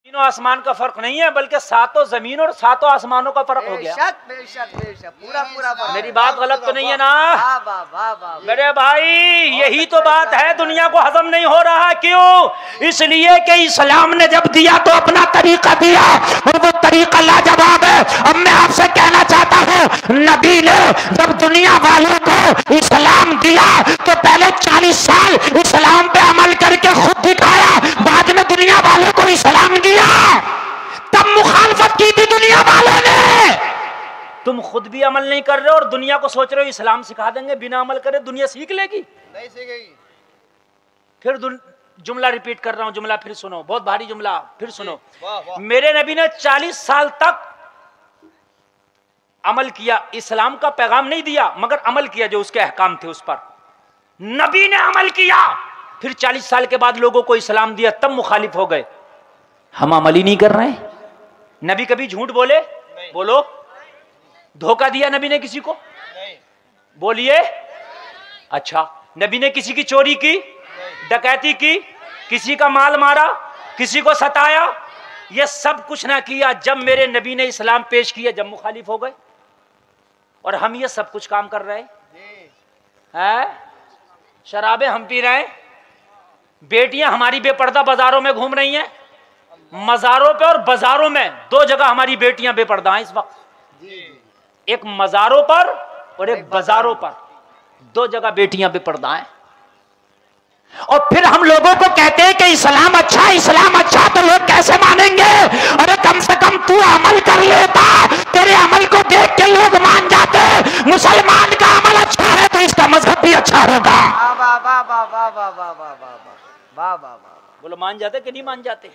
तीनों आसमान का फर्क नहीं है, बल्कि सातों जमीन और सातों आसमानों का फर्क हो गया। बेशक पूरा पूरा। मेरी बात गलत तो नहीं है ना? वाह। मेरे भाई, यही तो बात है, दुनिया को हजम नहीं हो रहा। क्यों? इसलिए कि इस्लाम ने जब दिया तो अपना तरीका दिया, और वो तरीका लाजवाब है। अब मैं आपसे कहना चाहता हूँ, नबी ने जब दुनिया वालों को इस्लाम दिया तो पहले 40 साल इस्लाम पे अमल करके खुद दिखाया, बाद में दुनिया वालों को इस्लाम दिया, तब मुखालफत की थी दुनिया वालों ने। तुम खुद भी अमल नहीं कर रहे हो और दुनिया को सोच रहे हो इस्लाम सिखा देंगे, बिना अमल करे दुनिया सीख लेगी? नहीं सीखेगी। फिर जुमला रिपीट कर रहा हूं, जुमला फिर सुनो, बहुत भारी जुमला, फिर सुनो। मेरे नबी ने 40 साल तक अमल किया, इस्लाम का पैगाम नहीं दिया मगर अमल किया, जो उसके अहकाम थे उस पर नबी ने अमल किया। फिर 40 साल के बाद लोगों को इस्लाम दिया, तब मुखालिफ हो गए। हम अमल ही नहीं कर रहे हैं। नबी कभी झूठ बोले? बोलो। धोखा दिया नबी ने किसी को? नहीं। बोलिए। अच्छा, नबी ने किसी की चोरी की, डकैती की, किसी का माल मारा, किसी को सताया? ये सब कुछ ना किया। जब मेरे नबी ने इस्लाम पेश किया, जब मुखालिफ हो गए। और हम ये सब कुछ काम कर रहे हैं। शराबें हम पी रहे हैं, बेटियां हमारी बेपर्दा बाजारों में घूम रही हैं। मजारों पे और बाजारों में दो जगह हमारी बेटियां बेपर्दा हैं इस वक्त। एक मजारों पर और एक बाजारों पर, दो जगह बेटियां बेपर्दा हैं। और फिर हम लोगों को कहते हैं कि इस्लाम अच्छा, इस्लाम अच्छा, तो लोग कैसे मानेंगे? अरे कम से कम तू अमल कर लेता, तेरे अमल को देख के लोग मान जाते। मुसलमान का अमल अच्छा है तो इसका मजहब भी अच्छा होगा। बोलो, मान जाते कि नहीं मान जाते?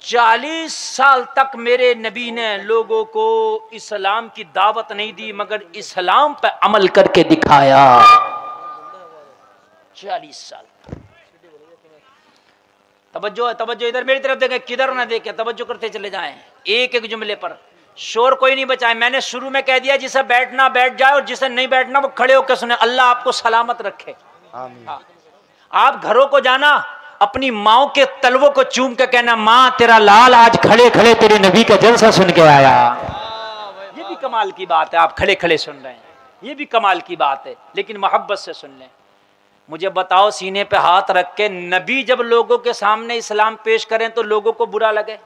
40 साल तक मेरे नबी ने लोगों को इस्लाम की दावत नहीं दी मगर इस्लाम पर अमल करके दिखाया। 40 साल। तवज्जो है, तवज्जो इधर मेरी तरफ देखें, किधर ना देखें, तवज्जो करते चले जाएं। एक एक जुमले पर शोर कोई नहीं बचाए। मैंने शुरू में कह दिया, जिसे बैठना बैठ जाए और जिसे नहीं बैठना वो खड़े होकर सुने। अल्लाह आपको सलामत रखे। आमीन। आप घरों को जाना, अपनी माओ के तलवों को चूम के कहना, माँ तेरा लाल आज खड़े खड़े तेरे नबी का जलसा सुन के आया। ये भी कमाल की बात है, आप खड़े खड़े सुन रहे हैं, ये भी कमाल की बात है, लेकिन मोहब्बत से सुन लें। मुझे बताओ, सीने पे हाथ रख के, नबी जब लोगों के सामने इस्लाम पेश करें तो लोगों को बुरा लगे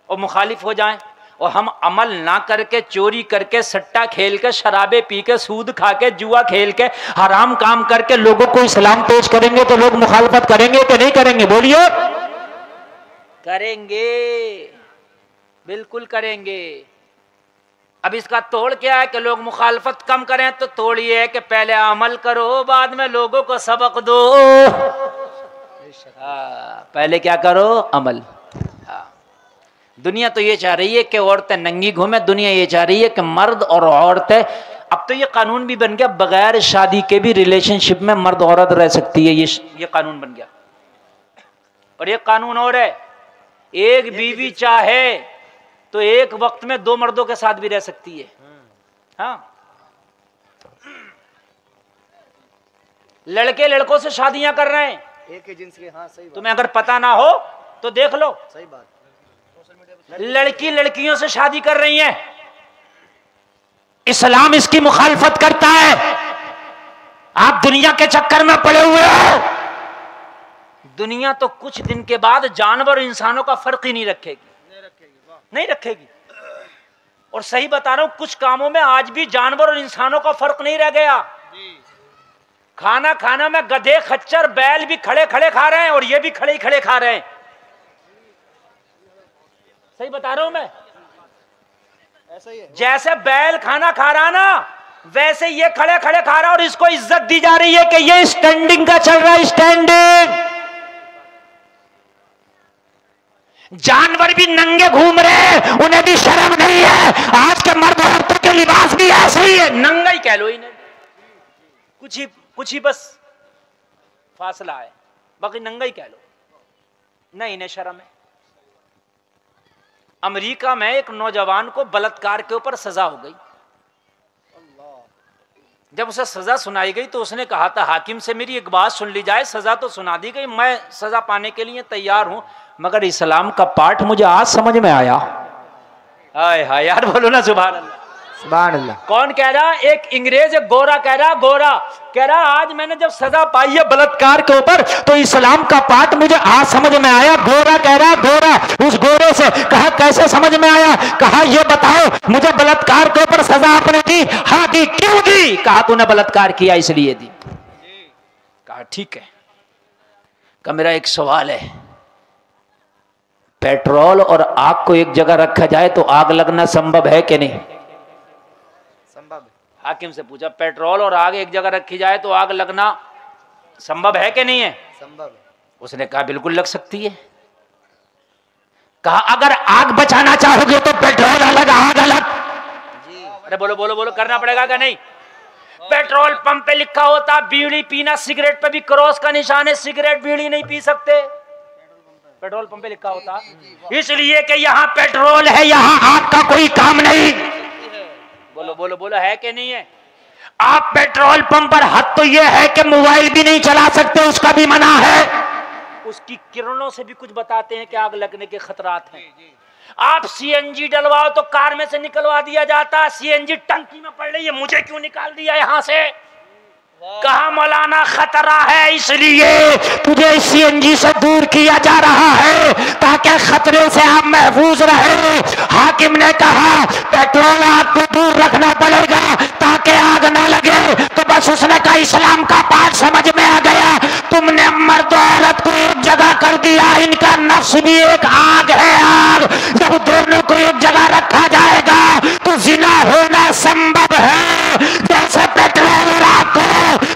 और मुखालिफ हो जाएं, और हम अमल ना करके, चोरी करके, सट्टा खेल के, शराबे पी के, सूद खा के, जुआ खेल के, हराम काम करके लोगों को इस्लाम पेश करेंगे तो लोग मुखालफत करेंगे कि नहीं करेंगे? बोलिए। करेंगे, बिल्कुल करेंगे। अब इसका तोड़ क्या है कि लोग मुखालफत कम करें? तो तोड़ ये है कि पहले अमल करो, बाद में लोगों को सबक दो। पहले क्या करो? अमल। दुनिया तो ये चाह रही है कि औरतें नंगी घूमे, दुनिया ये चाह रही है कि मर्द और औरतें, अब तो ये कानून भी बन गया, बगैर शादी के भी रिलेशनशिप में मर्द औरत रह सकती है। ये कानून बन गया। और ये कानून और है, एक बीवी चाहे तो एक वक्त में 2 मर्दों के साथ भी रह सकती है। हाँ, लड़के लड़कों से शादियां कर रहे हैं, एक ही जिन्स के। हाँ, सही बात। तुम्हें अगर पता ना हो तो देख लो। सही बात। लड़की लड़कियों से शादी कर रही है। इस्लाम इसकी मुखालफत करता है। आप दुनिया के चक्कर में पड़े हुए हो। दुनिया तो कुछ दिन के बाद जानवर और इंसानों का फर्क ही नहीं रखेगी, नहीं रखेगी। और सही बता रहा हूं, कुछ कामों में आज भी जानवर और इंसानों का फर्क नहीं रह गया। खाना खाना में गधे, खच्चर, बैल भी खड़े खड़े खा रहे हैं और ये भी खड़े ही खड़े खा रहे हैं। सही बता रहा हूं मैं? ऐसा ही है। जैसे बैल खाना खा रहा ना, वैसे ये खड़े खड़े खा रहा है और इसको इज्जत दी जा रही है कि ये स्टैंडिंग का चल रहा है, स्टैंडिंग। जानवर भी नंगे घूम रहे हैं, उन्हें भी शर्म नहीं है। आज के मर्द औरतों के लिबास भी ऐसे ही है, नंगा ही कह लो इन्हें। कुछ ही बस फासला है, बाकी नंगा ही कह लो। नहीं, इन्हें शर्म है। अमेरिका में एक नौजवान को बलात्कार के ऊपर सजा हो गई। जब उसे सजा सुनाई गई तो उसने कहा था, हाकिम से मेरी एक बात सुन ली जाए, सजा तो सुना दी गई, मैं सजा पाने के लिए तैयार हूं, मगर इस्लाम का पाठ मुझे आज समझ में आया। हाय हाय यार, बोलो ना सुभान अल्लाह। सुभान अल्लाह। कौन कह रहा? एक इंग्रेज, एक गोरा कह रहा, गोरा कह रहा आज मैंने जब सजा पाई है बलात्कार के ऊपर तो इस्लाम का पाठ मुझे आज समझ में आया। गोरा कह रहा, गोरा उस गोरे से कहा कैसे समझ में आया? कहा ये बताओ मुझे बलात्कार के ऊपर सजा आपने दी? हाँ दी। क्यों दी? कहा तूने बलात्कार किया इसलिए दी। कहा ठीक है। का मेरा एक सवाल है, पेट्रोल और आग को एक जगह रखा जाए तो आग लगना संभव है कि नहीं? संभव। हाकिम से पूछा पेट्रोल और आग एक जगह रखी जाए तो आग लगना संभव है कि नहीं है? संभव है। उसने कहा बिल्कुल लग सकती है। कहा अगर आग बचाना चाहोगे तो पेट्रोल अलग आग अलग। जी। अरे बोलो बोलो बोलो, करना पड़ेगा क्या नहीं? पेट्रोल पंप पे लिखा होता बीड़ी पीना, सिगरेट पे भी क्रॉस का निशान है, सिगरेट बीड़ी नहीं पी सकते। पेट्रोल पंप पे लिखा होता इसलिए कि यहाँ पेट्रोल है, यहाँ आग का कोई काम नहीं। बोलो बोलो बोलो, है कि नहीं है? आप पेट्रोल पंप पर हद तो यह है कि मोबाइल भी नहीं चला सकते, उसका भी मना है। उसकी किरणों से भी कुछ बताते हैं कि आग लगने के खतरात हैं। आप सीएनजी डलवाओ तो कार में से निकलवा दिया जाता, सीएनजी टंकी में पड़ रही है, मुझे क्यों निकाल दिया यहां से? कहा मौलाना खतरा है इसलिए तुझे सीएनजी से दूर किया जा रहा है ताकि खतरे से आप महफूज रहे। हाकिम ने कहा पेट्रोल आपको दूर रखना पड़ेगा ताकि आग ना लगे। तो बस उसने कहा इस्लाम का पाठ समझ में आ गया। तुमने मर्द औरत को एक जगह कर दिया, इनका नफ्स भी एक आग है। आग जब दोनों को एक जगह रखा जाएगा तो जिना होना संभव है। जैसे पेट्रोल और आग को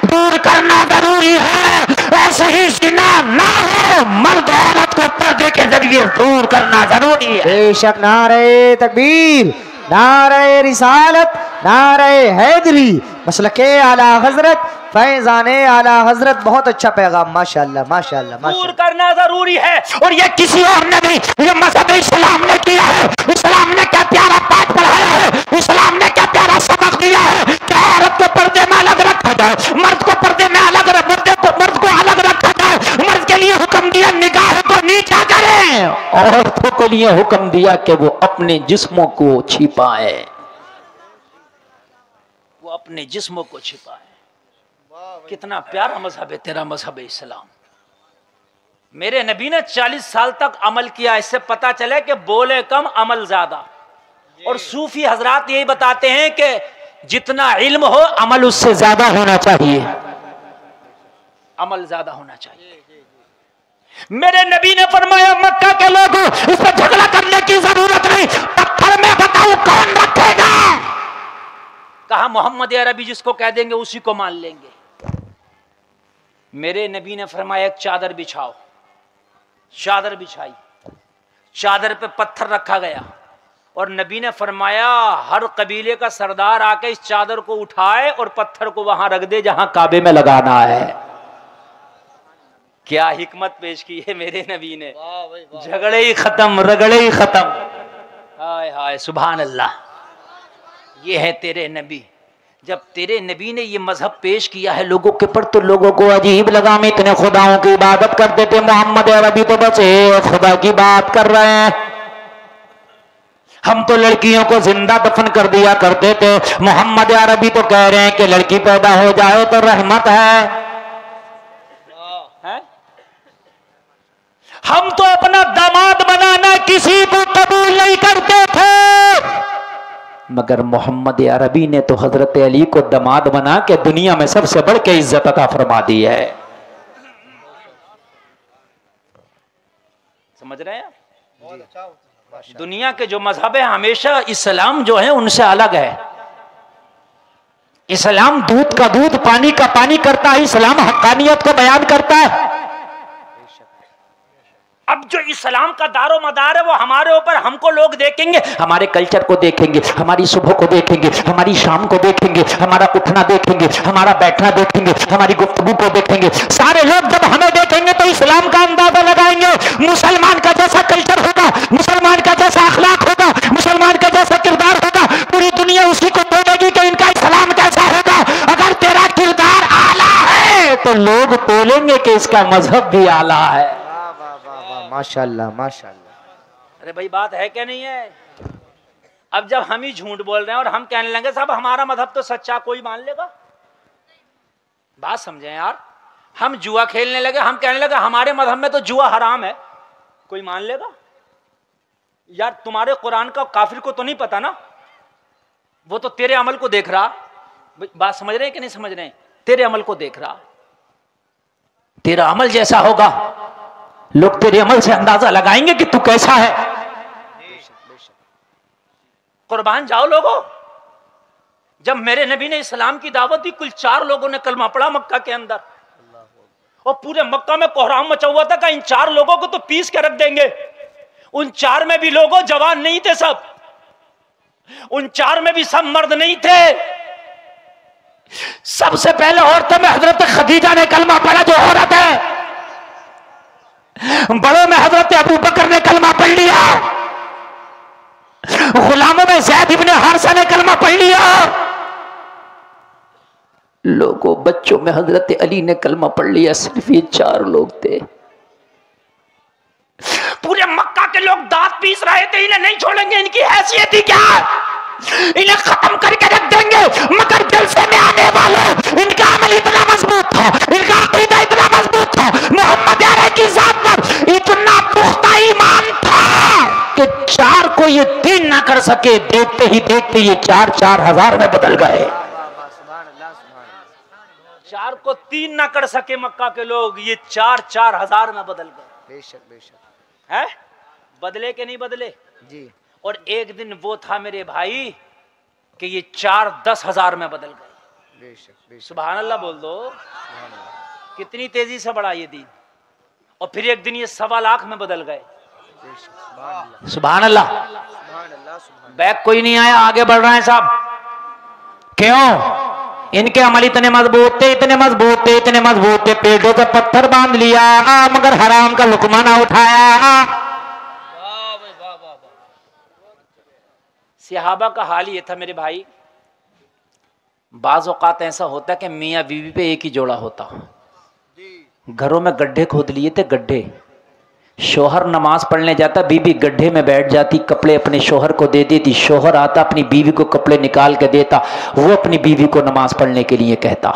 दूर करना जरूरी है, ऐसे ही जिना ना हो मर्द औरत को पर्दे के जरिए दूर करना जरूरी है। बेशक। नारे तकबीर, नारे रिसालत, नारे हैदरी, मसलके आला हजरत, फैजाने आला हजरत। बहुत अच्छा पैगाम, माशाअल्लाह माशाअल्लाह दूर माशाअल्लाह। करना जरूरी है और ये किसी और ने नहीं, ये मजहब इस्लाम ने किया है। इस्लाम ने क्या प्यारा पाठ पढ़ाया है, इस्लाम ने क्या प्यारा सबक दिया है कि औरत को पर्दे में अलग रखा जाए, मर्द को पर्दे में अलग, मर्द को अलग रखा जाए। मर्द के लिए हुक्म दिया निगाह को नीचा करें, औरतों के लिए हुक्म दिया कि वो अपने जिस्मों को छिपाए, वो अपने जिस्मों को छिपाए। कितना प्यारा मजहब है तेरा मजहब इस्लाम। मेरे नबी ने 40 साल तक अमल किया। इससे पता चले कि बोले कम अमल ज्यादा। और सूफी हजरात यही बताते हैं कि जितना इल्म हो अमल उससे ज्यादा होना चाहिए, अमल ज्यादा होना चाहिए। मेरे नबी ने फरमाया मक्का के लोगों इस पर झगड़ा करने की जरूरत नहीं, पत्थर में बताओ कौन रखेगा? कहा मोहम्मद अरबी जिसको कह देंगे उसी को मान लेंगे। मेरे नबी ने फरमाया एक चादर बिछाओ, चादर बिछाई, चादर पे पत्थर रखा गया और नबी ने फरमाया हर कबीले का सरदार आके इस चादर को उठाए और पत्थर को वहां रख दे जहां काबे में लगाना है। क्या हिकमत पेश की है मेरे नबी ने। झगड़े ही खत्म, रगड़े ही खत्म। हाय हाय सुभान अल्लाह। ये है तेरे नबी। जब तेरे नबी ने ये मजहब पेश किया है लोगों के पर तो लोगों को अजीब लगा। हम इतने खुदाओं की इबादत करते थे, मोहम्मद अरबी तो बस एक खुदा की बात कर रहे हैं। हम तो लड़कियों को जिंदा दफन कर दिया करते थे, मोहम्मद अरबी तो कह रहे हैं कि लड़की पैदा हो जाए तो रहमत है। हम तो अपना दामाद बनाना किसी को कबूल नहीं करते थे, मगर मोहम्मद अरबी ने तो हजरत अली को दामाद बना के दुनिया में सबसे बढ़ के इज्जत अता फरमा दी है। समझ रहे हैं? दुनिया के जो मजहब है हमेशा इस्लाम जो है उनसे अलग है। इस्लाम दूध का दूध, पानी का पानी करता है। इस्लाम हक्कानियत को बयान करता है। अब जो इस्लाम का दारो मदार है वो हमारे ऊपर, हमको लोग देखेंगे, हमारे कल्चर को देखेंगे, हमारी सुबह को देखेंगे, हमारी शाम को देखेंगे, हमारा उठना देखेंगे, हमारा बैठना देखेंगे, हमारी गुफ्तगू को देखेंगे। सारे लोग जब हमें देखेंगे तो इस्लाम का अंदाजा लगाएंगे। मुसलमान का जैसा कल्चर होगा, मुसलमान का जैसा अखलाक होगा, मुसलमान का जैसा किरदार होगा, पूरी दुनिया उसी को बोलेगी कि इनका इस्लाम कैसा होगा। अगर तेरा किरदार आला है तो लोग बोलेंगे कि इसका मजहब भी आला है। माशाल्लाह माशाल्लाह। अरे भाई बात है क्या नहीं है? अब जब हम ही झूठ बोल रहे हैं और हम कहने लगे साहब हमारा मजहब तो सच्चा, कोई मान लेगा? बात समझे यार। हम जुआ खेलने लगे, हम कहने लगे हमारे मजहब में तो जुआ हराम है, कोई मान लेगा? यार तुम्हारे कुरान का काफिर को तो नहीं पता ना, वो तो तेरे अमल को देख रहा। बात समझ रहे हैं कि नहीं समझ रहे हैं? तेरे अमल को देख रहा। तेरा अमल जैसा होगा लोग तेरे अमल से अंदाजा लगाएंगे कि तू कैसा है। कुर्बान जाओ लोगों। जब मेरे नबी ने इस्लाम की दावत दी, कुल 4 लोगों ने कलमा पढ़ा मक्का के अंदर, और पूरे मक्का में कोहराम मचा हुआ था कि इन 4 लोगों को तो पीस के रख देंगे। उन 4 में भी लोगों जवान नहीं थे सब, उन 4 में भी सब मर्द नहीं थे। सबसे पहले औरतों में हजरत खदीजा ने कलमा पढ़ा, जो औरत है। बड़ों में हजरत अबू बकर ने कलमा पढ़ लिया। गुलामों में ज़ैद इब्ने हारिसा ने कलमा पढ़ लिया। लोगों बच्चों में हजरत अली ने कलमा पढ़ लिया। सिर्फ ये 4 लोग थे। पूरे मक्का के लोग दांत पीस रहे थे, इन्हें नहीं छोड़ेंगे, इनकी हैसियत ही क्या है, इन्हें खत्म करके रख देंगे। मगर जलसे में आने वालों, इनका अमल इतना मजबूत था, इनका अकीदा इतना मजबूत था, मोहम्मद यारे की जात पर इतना पुख्ता ईमान था कि 4 को ये 3 ना कर सके। देखते ही देखते ये 4 हजार में बदल गए। 4 को 3 ना कर सके मक्का के लोग, ये 4 हजार में बदल गए। बेशक बेशक है, बदले के नहीं बदले जी। और एक दिन वो था मेरे भाई कि ये 4 10 हजार में बदल गए। बेशक बेशक। सुभान अल्लाह बोल दो। कितनी तेजी से बढ़ा ये दिन। और फिर एक दिन ये 1.25 लाख में बदल गए। सुभान अल्लाह। बैक कोई नहीं आया, आगे बढ़ रहे हैं साहब। क्यों? इनके अमल इतने मजबूत थे, इतने मजबूत थे, इतने मजबूत थे, पेटों से पत्थर बांध लिया मगर हराम का लुकमा ना उठाया। सहाबा का हाल ये था मेरे भाई। बाज़ औक़ात ऐसा होता है कि मियाँ बीवी पे एक ही जोड़ा होता। घरों में गड्ढे खोद लिए थे, गड्ढे। शोहर नमाज पढ़ने जाता, बीवी गड्ढे में बैठ जाती, कपड़े अपने शोहर को दे देती। शोहर आता, अपनी बीवी को कपड़े निकाल के देता, वो अपनी बीवी को नमाज पढ़ने के लिए कहता।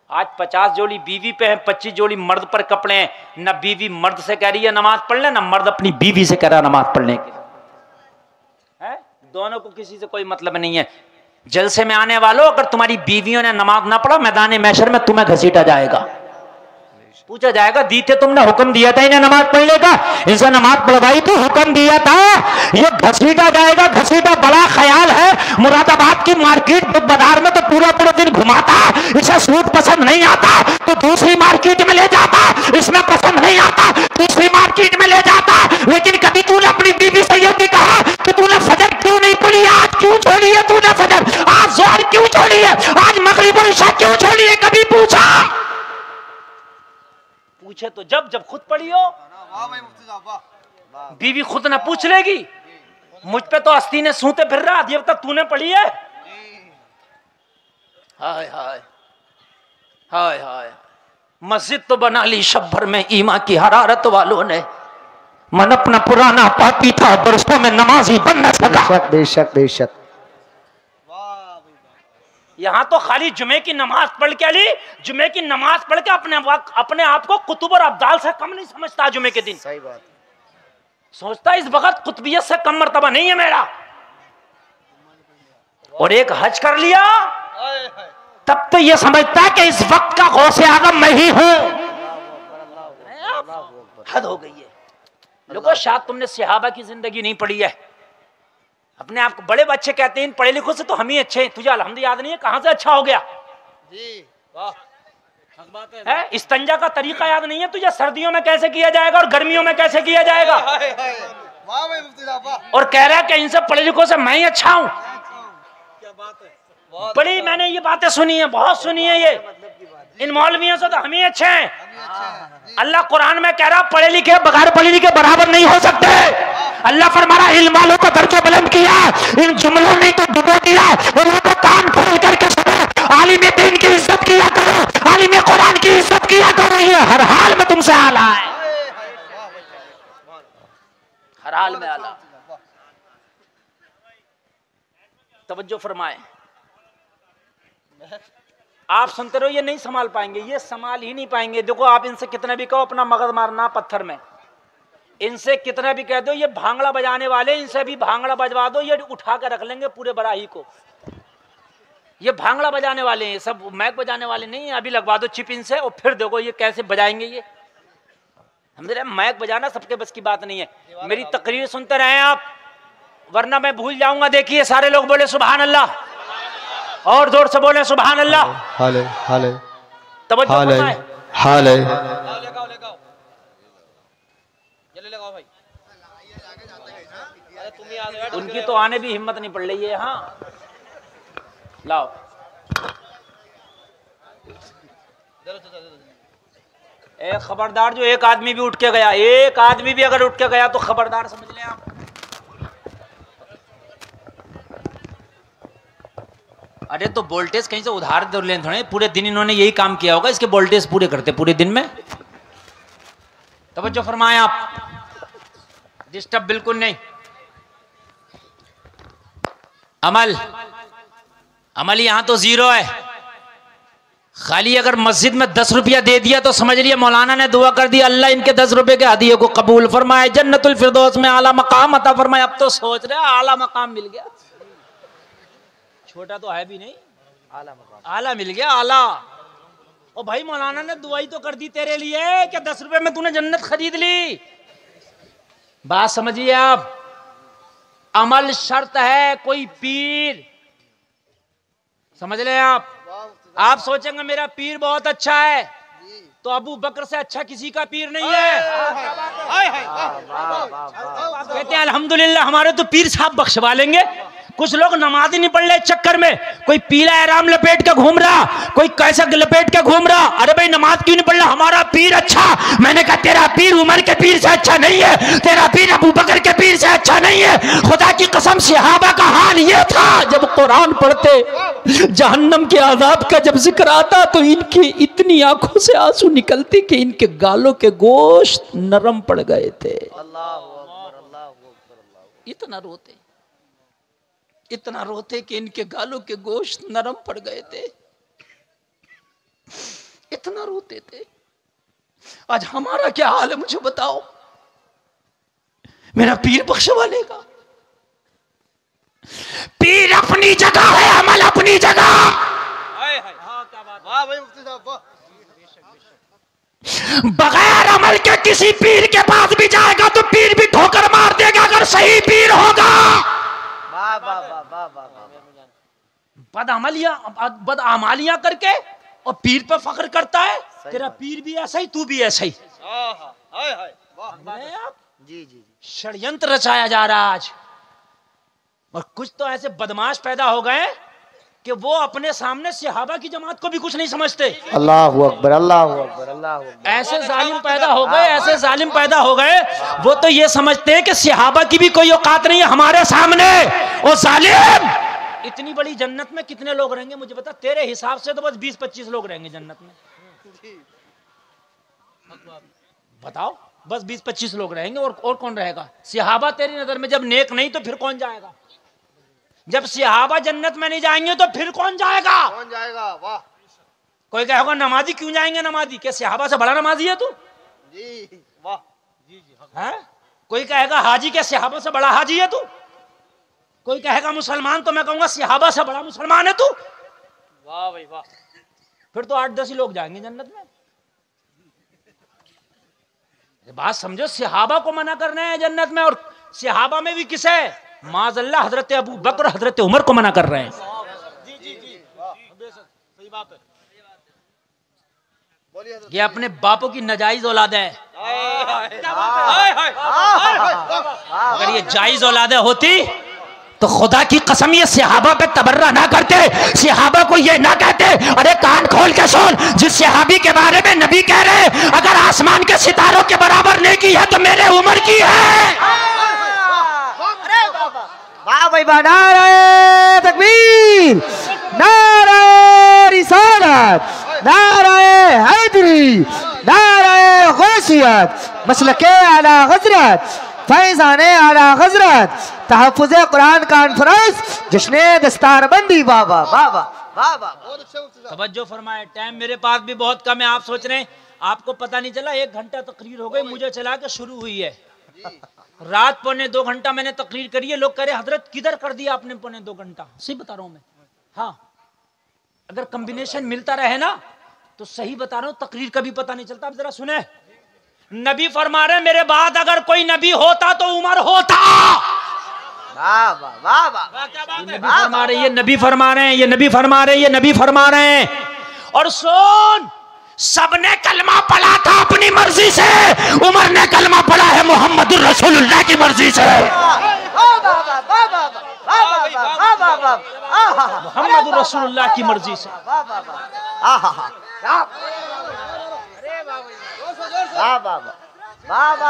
आज 50 जोड़ी बीवी पे है, 25 जोड़ी मर्द पर कपड़े हैं। न बीवी मर्द से कह रही है नमाज पढ़ ले, न मर्द अपनी बीवी से कह रहा नमाज पढ़ने के लिए। है, दोनों को किसी से कोई मतलब नहीं है। जलसे में आने वालों, अगर तुम्हारी बीवियों ने नमाज ना पढ़ा, मैदान महशर में तुम्हें घसीटा जाएगा। पूछा जाएगा, दी थे तुमने हुक्म दिया था इन्हें नमाज पढ़ने का, इनसे नमाज पढ़वाई तो हुक्म दिया था, ये घसीटा जाएगा। घसीटा बड़ा ख्याल है। मुरादाबाद की मार्केट बाजार में तो पूरा दिन घुमाता, इसे सूट पसंद नहीं आता तो दूसरी मार्केट में ले जाता, इसमें पसंद नहीं आता दूसरी मार्केट में ले जाता। लेकिन कभी तूने अपनी बीवी से ये नहीं कहा कि तूने फजर क्यों नहीं पढ़ी, आज क्यों छोड़ी है तूने फजर, आज ज़ोहर क्यों छोड़ी है, आज मगरिब और इशा क्यों छोड़ी है? कभी पूछा? पूछे तो जब खुद पढ़ी हो। बीवी खुद ना पूछ लेगी। मुझ पे तो अस्ती ने सूते फिर रहा, अब तक तूने पढ़ी है। हाय हाय हाय हाय। मस्जिद तो बना ली शब भर में ईमा की हरारत वालों ने। मन अपना पुराना पापी था, बरसों में नमाजी बन न सका। बेशक बेशक बेशक। यहां तो खाली जुमे की नमाज पढ़ के अली, जुमे की नमाज पढ़ के अपने आप को कुतुब और अब्दाल से कम नहीं समझता। जुमे के दिन सही बात सोचता इस वक्त कुतुबियत से कम मर्तबा नहीं है मेरा। और एक हज कर लिया तब तो ये समझता है कि इस वक्त का गौसे आजम मैं ही हूं। हद हो गई है लोगों। शायद तुमने सहाबा की जिंदगी नहीं पढ़ी है। अपने आप को बड़े बच्चे कहते हैं, पढ़े लिखो से तो हम ही अच्छे हैं। तुझे अल्हम्दुलिल्लाह याद नहीं है कहां से अच्छा हो गया जी? वाह, बात है। इस्तंजा का तरीका याद नहीं है तुझे, सर्दियों में कैसे किया जाएगा और गर्मियों में कैसे किया जाएगा? और कह रहा है कि इनसे पढ़े लिखो से मैं ही अच्छा हूं। बड़ी मैंने ये बातें सुनी है, बहुत सुनी है ये। इन मौलवियों से तो हम ही अच्छे हैं। अल्लाह कुरान में कह रहा पढ़े लिखे बगैर पढ़े लिखे बराबर नहीं हो सकते। अल्लाह फरमा रहा इल्म वालों का दर्जा बुलंद किया, इन जुमलों ने तो डुबो दिया। और उनको कान खोल करके सुनो, आलिम दीन की इज्जत किया करो, आलिम कुरान की इज्जत किया करो। ये हर हाल में तुमसे आला है। हाल में आला। तवज्जो फरमाए, आप सुनते रहो, ये नहीं संभाल पाएंगे, ये संभाल ही नहीं पाएंगे। देखो आप इनसे कितना भी कहो अपना मगज मारना पत्थर में, इनसे कितना भी कह दो ये भांगड़ा बजाने वाले, इनसे भी भांगड़ा बजवा दो, ये उठा के रख लेंगे पूरे बराही को। ये भांगड़ा बजाने वाले हैं, सब मैक बजाने वाले नहीं। अभी लगवा दो चिप इनसे और फिर देखो ये कैसे बजाएंगे। ये हमने मैक बजाना सबके बस की बात नहीं है। मेरी तकरीर सुनते रहे आप, वरना मैं भूल जाऊंगा। देखिए सारे लोग बोले सुभान अल्लाह, और जोर से बोले सुभान अल्लाह। हाले हाले तवज्जो फरमाए। हाले उनकी तो आने भी हिम्मत नहीं पड़ रही है। हाँ लाओ, एक खबरदार, जो एक आदमी भी उठ के गया, एक आदमी भी अगर उठ के गया तो खबरदार समझ लें आप। अरे तो वोल्टेज कहीं से उधार दे लें थोड़े, पूरे दिन इन्होंने यही काम किया होगा, इसके वोल्टेज पूरे करते पूरे दिन में। तवज्जो फरमाएं आप, डिस्टर्ब बिल्कुल नहीं। अमल यहां तो जीरो है। खाली अगर मस्जिद में 10 रुपया दे दिया तो समझ लिया मौलाना ने दुआ कर दी, अल्लाह इनके 10 रुपए के हदिये को कबूल फरमाए, जन्नतुल फिरदौस में आला मकाम अता फरमाए। अब तो सोच रहे आला मकाम मिल गया, छोटा तो है भी नहीं, आला मकाम, आला मिल गया, आला। ओ भाई मौलाना ने दुआ ही तो कर दी तेरे लिए कि 10 रुपए में तूने जन्नत खरीद ली। बात समझिए आप, अमल शर्त है। कोई पीर, समझ लें आप सोचेंगे मेरा पीर बहुत अच्छा है, तो अबू बकर से अच्छा किसी का पीर नहीं है। कहते हैं अल्हम्दुलिल्लाह हमारे तो पीर साहब बख्शवा लेंगे। कुछ लोग नमाज ही नहीं पढ़ रहे चक्कर में, कोई पीला एहराम लपेट के घूम रहा, कोई कैसा लपेट के घूम रहा। अरे भाई नमाज क्यों नहीं पढ़ रहा? हमारा पीर अच्छा। मैंने कहा तेरा पीर उमर के पीर से अच्छा नहीं है, तेरा पीर अबू बकर के पीर से अच्छा नहीं है। खुदा की कसम सहाबा का हाल ये था, जब कुरान पढ़ते जहन्नम के आजाब का जब जिक्र आता तो इनकी इतनी आंखों से आंसू निकलते कि इनके गालों के गोश्त नरम पड़ गए थे। इतना रोते, इतना रोते कि इनके गालों के गोश्त नरम पड़ गए थे, इतना रोते थे। आज हमारा क्या हाल है मुझे बताओ? मेरा पीर बख्शवा लेगा। पीर अपनी जगह है, अमल अपनी जगह। बगैर अमल के किसी पीर के पास भी जाएगा तो पीर भी ठोकर मार देगा अगर सही पीर होगा। बदअमलियां करके और पीर पर फख्र करता है, तेरा पीर भी ऐसा ही, तू भी ऐसा ही। जी षड्यंत्र रचाया जा रहा आज, और कुछ तो ऐसे बदमाश पैदा हो गए कि वो अपने सामने सहाबा की जमात को भी कुछ नहीं समझते। अल्लाहु अकबर, अल्लाहु अकबर, अल्लाहु अकबर। ऐसे जालिम पैदा हो गए, ऐसे जालिम पैदा हो गए, वो तो ये समझते हैं कि सहाबा की भी कोई औकात नहीं है हमारे सामने। ओ जालिम, इतनी बड़ी जन्नत में कितने लोग रहेंगे मुझे बता? तेरे हिसाब से तो बस 20-25 लोग रहेंगे जन्नत में। बताओ, बस 20-25 लोग रहेंगे, और कौन रहेगा? सहाबा तेरी नजर में जब नेक नहीं तो फिर कौन जाएगा? जब सहाबा जन्नत में नहीं जाएंगे तो फिर कौन जाएगा? कौन जाएगा? वाह। कोई कहेगा नमाजी क्यों जाएंगे? नमाजी क्या सहाबा से बड़ा नमाजी है तू? जी वाह, जी है। कोई कहेगा हाजी क्या सहाबा से बड़ा हाजी है तू? कोई कहेगा मुसलमान, तो मैं कहूंगा सहाबा से बड़ा मुसलमान है तू। वाह भाई वाह। फिर तो 8-10 ही लोग जाएंगे जन्नत में। बात समझो, सहाबा को मना करना है जन्नत में, और सहाबा में भी किसे? माज़अल्लाह हजरत अबू बकर, हजरत उमर को मना कर रहे हैं। सही बात है। ये अपने बापों की नाजायज औलाद है। अगर ये जायज औलाद होती तो खुदा की कसम ये सहाबा पे तबर्रा ना करते, सहाबा को ये ना कहते। अरे कान खोल के सुन, जिस सहाबी के बारे में नबी कह रहे अगर आसमान के सितारों के बराबर नेकी है तो मेरे उम्र की है। वाह भाई वाह, नारे तकबीर, नारे रिसालत, नारे हैदरी, नारे गौसियत, मसलके आला हजरत फैजान आला हजरत तहफ़्फ़ुज़ कुरान कॉन्फ्रेंस जश्न दस्तारबंदी। बाबा बाबा बाबा बहुत अच्छा मुफ्ती साहब। तवज्जो फरमाए, टाइम मेरे पास भी बहुत कम है। आप सोच रहे हैं आपको पता नहीं चला, 1 घंटा तकरीर हो गई, मुझे चला के शुरू हुई है। रात 1.25 घंटा मैंने तकरीर करी है। लोग कह रहे हजरत किधर कर दिया आपने 1.25 घंटा। सही बता रहा हूं मैं। हाँ, अगर कॉम्बिनेशन मिलता रहे ना तो सही बता रहा हूं, तकरीर का भी पता नहीं चलता। अब जरा सुने, नबी फरमा रहे मेरे बाद अगर कोई नबी होता तो उमर होता। बाबा बाबा नबी फरमा रहे, ये नबी फरमा रहे हैं, ये नबी फरमा रहे हैं, ये नबी फरमा रहे हैं। और सुन, सबने कलमा पढ़ा था अपनी मर्जी से, उमर ने कलमा पढ़ा है मोहम्मद रसूलुल्लाह की मर्जी से। मोहम्मद रसूलुल्लाह की मर्जी से।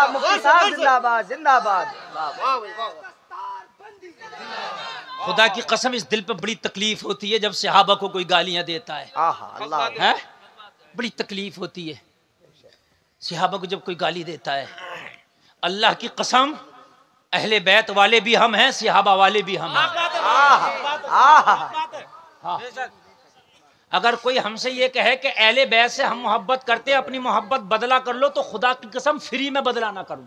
मुफ्ती साहब जिंदाबाद जिंदाबाद। खुदा की कसम, इस दिल पे बड़ी तकलीफ होती है जब सहाबा को कोई गालियां देता है। अल्लाह है, बड़ी तकलीफ होती है सहाबा को जब कोई गाली देता है। अल्लाह की कसम, अहले बैत वाले भी हम हैं, सहाबा वाले भी हम हैं। हाँ। अगर कोई हमसे ये कहे कि अहले बैत से हम मोहब्बत करते हैं, अपनी मोहब्बत बदला कर लो, तो खुदा की कसम फ्री में बदला ना करूं।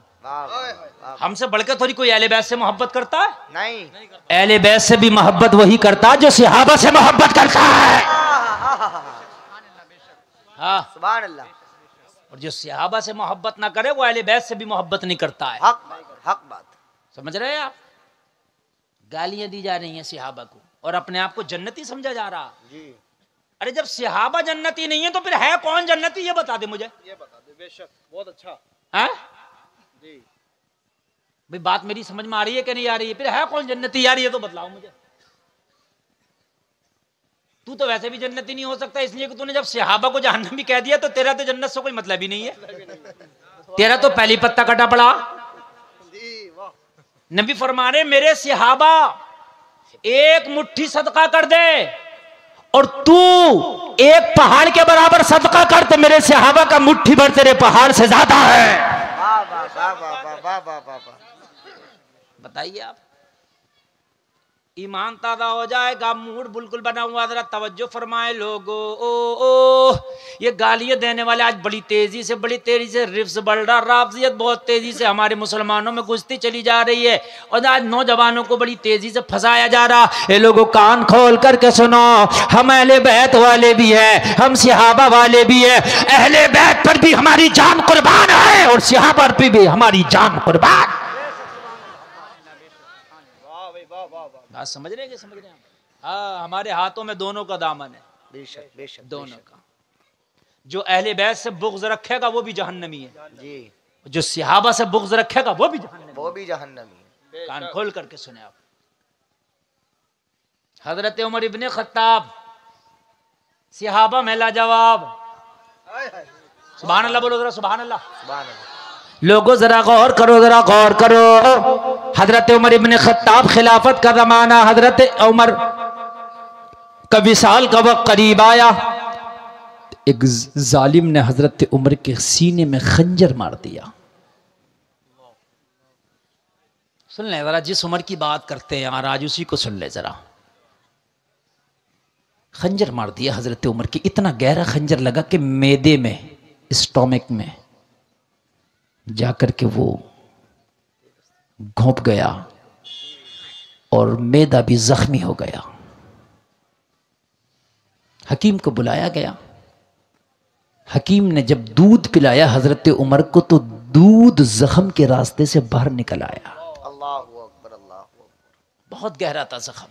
हमसे बढ़कर थोड़ी कोई अहले बैत से मोहब्बत करता है? नहीं, अहले बैत से भी मोहब्बत वही करता है जो सहाबा से मोहब्बत करता है। हाँ, सुभान अल्लाह। और जो सहाबा से मोहब्बत ना करे वो अहले बैत से भी मोहब्बत नहीं करता है। हक बात। समझ रहे हैं आप? गालियां दी जा रही हैं सहाबा को और अपने आप को जन्नती समझा जा रहा जी। अरे जब सहाबा जन्नती नहीं है तो फिर है कौन जन्नती, ये बता दे मुझे। ये बता दे। बेशक, बहुत अच्छा है जी। भाई, बात मेरी समझ में आ रही है कि नहीं आ रही है? फिर है कौन जन्नती यार, ये तो बतलाओ मुझे। तू तो वैसे भी जन्नती नहीं हो सकता, इसलिए कि तूने जब सहाबा को जहन्नमी कह दिया तो तेरा तो जन्नत से कोई मतलब ही नहीं है। तेरा तो पहली पत्ता कटा पड़ा। जी वाह। नबी फरमा रहे मेरे सहाबा एक मुट्ठी सदका कर दे और तू एक पहाड़ के बराबर सदका कर, तो मेरे सहाबा का मुट्ठी भर तेरे पहाड़ से ज्यादा है। बताइए आप, ईमान ताज़ा हो जाएगा, मूड बिल्कुल बना हुआ। जरा तवज्जो फरमाए लोगो। ओ ये गालियां देने वाले आज बड़ी तेजी से रिफ्स बढ़ रहा, राफजियत बहुत तेजी से हमारे मुसलमानों में घुसती चली जा रही है और आज नौजवानों को बड़ी तेजी से फंसाया जा रहा। ये लोगों कान खोल करके सुनो, हम अहले बैत वाले भी हैं, हम सहाबा वाले भी हैं। अहले बैत पर भी हमारी जान कुर्बान है और सहाबा पर भी हमारी जान कुर्बान। बात समझ रहे हैं? समझ रहे हैं? हाँ, हमारे हाथों में दोनों का दामन है। बेशक बेशक दोनों का। जो अहले बैत से बुग़्ज़ रखेगा वो भी जहन्नमी है जी, जो सहाबा से बुग़्ज़ रखेगा वो भी जहन्नमी। वो भी जहन्नमी है। कान खोल करके सुने आप। हजरत उमर इब्ने खत्ताब, सहाबा में लाजवाब। सुभान अल्लाह बोलो जरा, सुभान अल्लाह। सुभान अल्लाह। लोगों जरा गौर करो, जरा गौर करो। हजरत उमर इब्ने खत्ताब, खिलाफत का जमाना, हजरत उमर का विसाल का वक्त करीब आया। एक जालिम ने हजरत उमर के सीने में खंजर मार दिया। सुन ले जरा, जिस उमर की बात करते हैं यार आज उसी को सुन ले जरा। खंजर मार दिया हजरत उमर की, इतना गहरा खंजर लगा कि मैदे में, स्टोमिक में जाकर के वो घोंप गया और मैदा भी जख्मी हो गया। हकीम को बुलाया गया। हकीम ने जब दूध पिलाया हजरत उमर को तो दूध जख्म के रास्ते से बाहर निकल आया। अल्लाह अकबर, अल्लाह अकबर। बहुत गहरा था जख्म,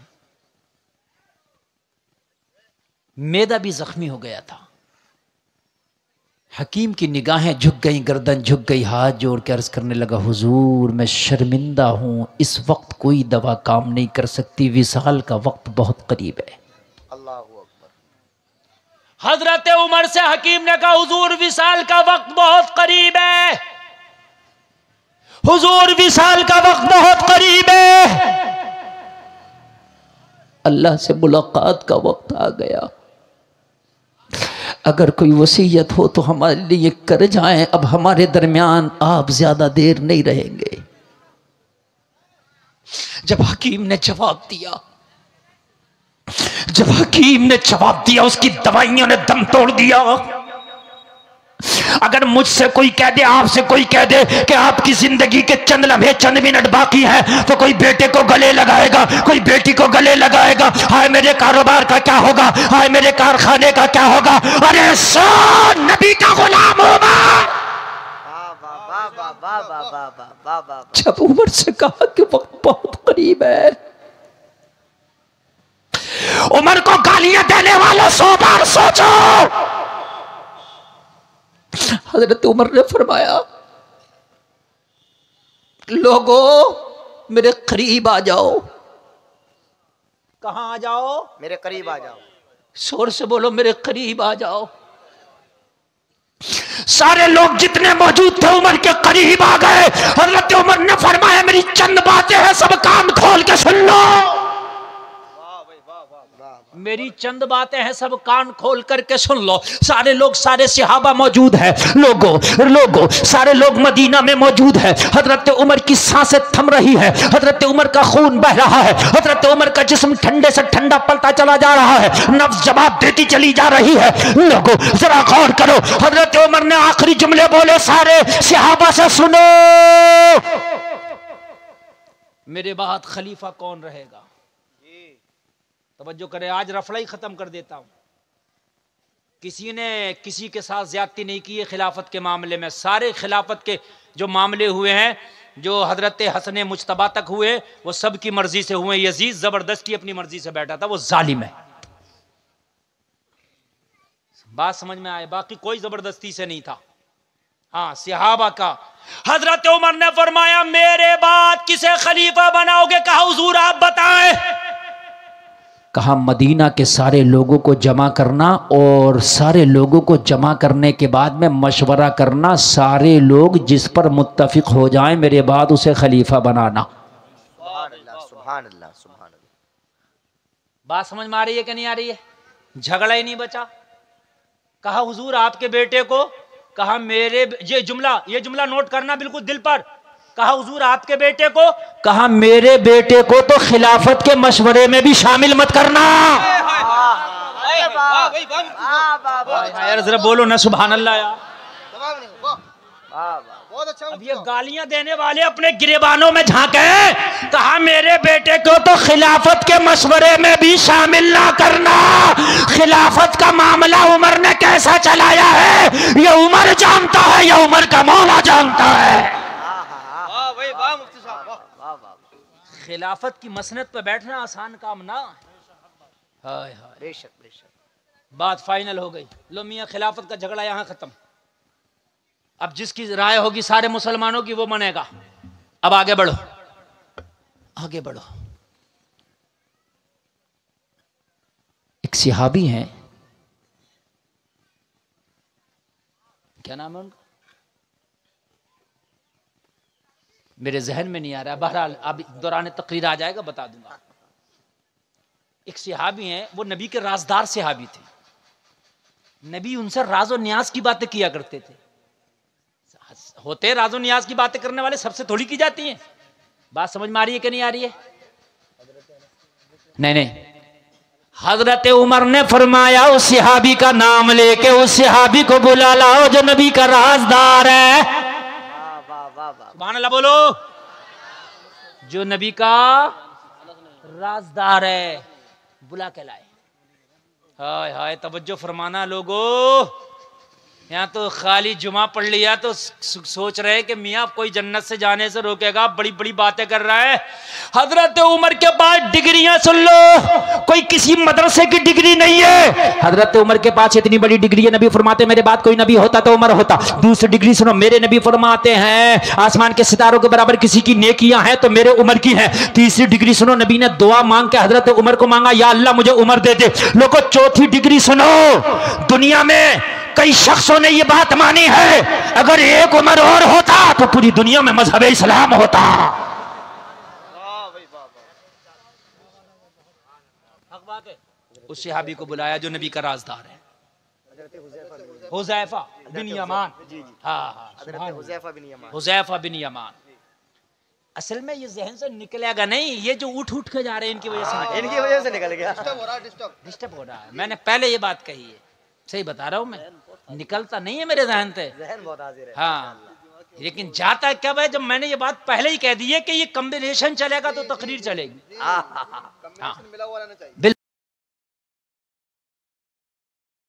मैदा भी जख्मी हो गया था। हकीम की निगाहें झुक गई, गर्दन झुक गई, हाथ जोड़ के अर्ज करने लगा, हुजूर मैं शर्मिंदा हूं, इस वक्त कोई दवा काम नहीं कर सकती, विसाल का वक्त बहुत करीब है। अल्लाह अकबर। हजरत उमर से हकीम ने कहा, हुजूर विसाल का वक्त बहुत करीब है, हुजूर विसाल का वक्त बहुत करीब है, अल्लाह से मुलाकात का वक्त आ गया, अगर कोई वसीयत हो तो हमारे लिए कर जाएं, अब हमारे दरमियान आप ज्यादा देर नहीं रहेंगे। जब हकीम ने जवाब दिया, जब हकीम ने जवाब दिया, उसकी दवाइयों ने दम तोड़ दिया। अगर मुझसे कोई कह दे, आपसे कोई कह दे कि आपकी जिंदगी के चंद लम्हे, चंद मिनट बाकी हैं, तो कोई बेटे को गले लगाएगा, कोई बेटी को गले लगाएगा। हाय मेरे कारोबार का क्या होगा, हाय मेरे कारखाने का क्या होगा। अरे सो नबी का गुलाम उमर, जब उमर से कहा कि वक्त बहुत करीब है, उमर को गालियां देने वालों 100 बार सोचो। हजरत उमर ने फरमाया, लोगों मेरे करीब आ जाओ। कहां आ जाओ? मेरे करीब आ जाओ। शोर से बोलो, मेरे करीब आ जाओ। सारे लोग जितने मौजूद थे उमर के करीब आ गए। हजरत उमर ने फरमाया, मेरी चंद बातें हैं, सब कान खोल के सुन लो। मेरी चंद बातें हैं, सब कान खोल करके सुन लो। सारे लोग, सारे सहाबा मौजूद हैं। लोगों सारे लोग मदीना में मौजूद है। हजरत उमर की सांसें थम रही है, हजरत उमर का खून बह रहा है, हजरत उमर का जिस्म ठंडे से ठंडा पलता चला जा रहा है, नफ्स जवाब देती चली जा रही है। लोगों जरा गौर करो, हजरत उमर ने आखिरी जुमले बोले, सारे सहाबा से सुनो, मेरे बाद खलीफा कौन रहेगा। तवज्जो करे, आज रफड़ा ही खत्म कर देता हूं। किसी ने किसी के साथ ज्यादती नहीं की है खिलाफत के मामले में। सारे खिलाफत के जो मामले हुए हैं, जो हजरत हसन मुज्तबा तक हुए, वो सब की मर्जी से हुए। यजीद जबरदस्ती अपनी मर्जी से बैठा था, वो जालिम है। बात समझ में आए? बाकी कोई जबरदस्ती से नहीं था। हाँ, सहाबा का। हजरत उमर ने फरमाया, मेरे बाद किसे खलीफा बनाओगे? कहा हुजूर आप बताएं। कहा मदीना के सारे लोगों को जमा करना, और सारे लोगों को जमा करने के बाद में मशवरा करना, सारे लोग जिस पर मुत्तफिक हो जाएं मेरे बाद उसे खलीफा बनाना। सुभान अल्लाह, सुभान अल्लाह, सुभान अल्लाह। बात समझ में आ रही है कि नहीं आ रही है? झगड़ा ही नहीं बचा। कहा हुजूर आपके बेटे को, कहा मेरे, ये जुमला नोट करना बिल्कुल दिल पर। कहा हुजूर आपके बेटे को, कहा मेरे बेटे को तो खिलाफत के मशवरे में भी शामिल मत करना। यार जरा बोलो ना सुभान अल्लाह यार। बहुत अच्छा। अब ये गालियां देने वाले अपने गिरेबानों में झांके। कहा मेरे बेटे को तो खिलाफत के मशवरे में भी शामिल ना करना। खिलाफत का मामला उमर ने कैसा चलाया है ये उमर जानता है, ये उमर का मौला जानता है। खिलाफत की मसनद पर बैठना आसान काम ना। हाय हाय, बेशक बेशक। बात फाइनल हो गई। लो मियां, खिलाफत का झगड़ा यहां खत्म। अब जिसकी राय होगी सारे मुसलमानों की वो मानेगा। अब आगे बढ़ो, आगे बढ़ो। एक सहाबी हैं, क्या नाम है उनका, मेरे जहन में नहीं आ रहा। बहरहाल अब दौरान तकरीर आ जाएगा, बता दूंगा। एक सहाबी हैं, वो नबी के राजदार सहाबी थे। नबी उनसे राज और न्याज की बातें किया करते थे। होते राज और न्याज की बातें करने वाले सबसे थोड़ी की जाती हैं। बात समझ में आ रही है कि नहीं आ रही है? नहीं, हजरत उमर ने फरमाया उस सहाबी का नाम लेके उस सहाबी को बुला लाओ जो नबी का राजदार है। सुभान अल्लाह बोलो। जो नबी का राजदार है, बुला के लाए। हाय हाय, तवज्जो फरमाना लोगों। यहाँ तो खाली जुमा पढ़ लिया तो सोच रहे हैं कि मियाँ कोई जन्नत से जाने से रोकेगा, बड़ी बड़ी बातें कर रहा है। हजरत उमर के पास डिग्रियां सुन लो, कोई किसी मदरसे की डिग्री नहीं है। हजरत उमर के पास इतनी बड़ी डिग्री है, नबी फरमाते मेरे बाद कोई नबी होता तो उमर होता। दूसरी डिग्री सुनो, मेरे नबी फरमाते हैं आसमान के सितारों के बराबर किसी की नेकियां हैं तो मेरे उमर की हैं। तीसरी डिग्री सुनो, नबी ने दुआ मांग के हजरत उमर को मांगा, या अल्लाह मुझे उमर दे दे। लोगों चौथी डिग्री सुनो, दुनिया में कई शख्सों ने यह बात मानी है अगर एक उमर और होता तो पूरी दुनिया में मजहब इस्लाम होता। उस सहाबी को बुलाया जो नबी का राजदार है, हुज़ैफा बिन यमान। हाँ, हुज़ैफा बिन यमान। असल में ये जहन से निकलेगा नहीं, ये जो उठ उठ के जा रहे हैं इनकी वजह से इनकी वजह से निकल गया। डिस्टर्ब हो रहा है, डिस्टर्ब। डिस्टर्ब हो रहा है। मैंने पहले ये बात कही है, सही बता रहा हूँ मैं, निकलता नहीं है मेरे जहन से। जहन बहुत हाजिर है। हाँ, लेकिन जाता कब है? जब मैंने ये बात पहले ही कह दी है कि ये कॉम्बिनेशन चलेगा तो तकरीर चलेगी। कॉम्बिनेशन मिला हुआ रहना चाहिए।